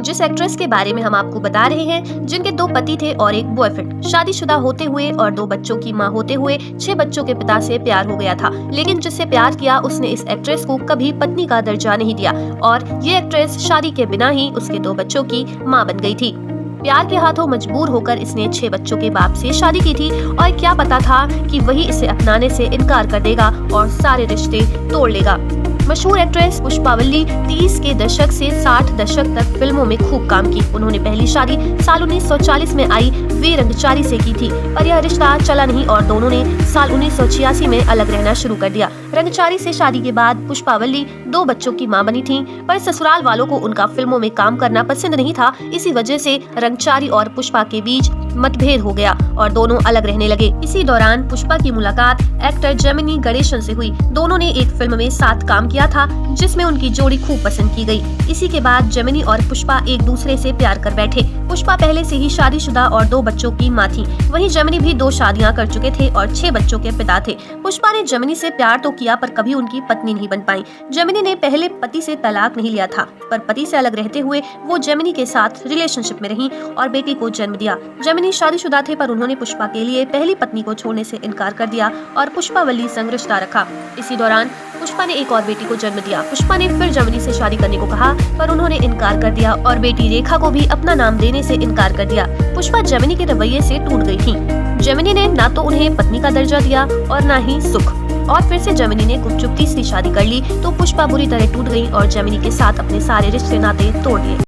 जिस एक्ट्रेस के बारे में हम आपको बता रहे हैं, जिनके 2 पति थे और एक बॉयफ्रेंड, शादीशुदा होते हुए और 2 बच्चों की मां होते हुए 6 बच्चों के पिता से प्यार हो गया था। लेकिन जिससे प्यार किया उसने इस एक्ट्रेस को कभी पत्नी का दर्जा नहीं दिया और ये एक्ट्रेस शादी के बिना ही उसके 2 बच्चों की मां बन गई थी। प्यार के हाथों मजबूर होकर इसने 6 बच्चों के बाप से शादी की थी और क्या पता था कि वही इसे अपनाने से इनकार कर देगा और सारे रिश्ते तोड़ लेगा। मशहूर एक्ट्रेस पुष्पावल्ली 30 के दशक से 60 दशक तक फिल्मों में खूब काम की। उन्होंने पहली शादी साल 1940 में आई वे रंगचारी से की थी, पर यह रिश्ता चला नहीं और दोनों ने साल 1986 में अलग रहना शुरू कर दिया। रंगचारी से शादी के बाद पुष्पावल्ली 2 बच्चों की मां बनी थीं, पर ससुराल वालों को उनका फिल्मों में काम करना पसंद नहीं था। इसी वजह से रंगचारी और पुष्पा के बीच मतभेद हो गया और दोनों अलग रहने लगे। इसी दौरान पुष्पा की मुलाकात एक्टर जेमिनी गणेशन से हुई। दोनों ने एक फिल्म में साथ काम किया था जिसमें उनकी जोड़ी खूब पसंद की गई। इसी के बाद जेमिनी और पुष्पा एक दूसरे से प्यार कर बैठे। पुष्पा पहले से ही शादीशुदा और 2 बच्चों की मां थी। वहीं जेमिनी भी 2 शादियां कर चुके थे और 6 बच्चों के पिता थे। पुष्पा ने जेमिनी से प्यार तो किया पर कभी उनकी पत्नी नहीं बन पाई। जेमिनी ने पहले पति से तलाक नहीं लिया था, पर पति से अलग रहते हुए वो जेमिनी के साथ रिलेशनशिप में रही और बेटी को जन्म दिया। जेमिनी शादीशुदा थे पर उन्होंने पुष्पा के लिए पहली पत्नी को छोड़ने से इनकार कर दिया और पुष्पावल्ली संग रिश्ता रखा। इसी दौरान पुष्पा ने एक और बेटी को जन्म दिया। पुष्पा ने फिर जेमिनी से शादी करने को कहा पर उन्होंने इनकार कर दिया और बेटी रेखा को भी अपना नाम देने से इनकार कर दिया। पुष्पा जेमिनी के रवैये से टूट गई थी। जेमिनी ने ना तो उन्हें पत्नी का दर्जा दिया और ना ही सुख, और फिर से जेमिनी ने गुपचुप तीसरी शादी कर ली तो पुष्पा बुरी तरह टूट गई और जेमिनी के साथ अपने सारे रिश्ते नाते तोड़ दिए।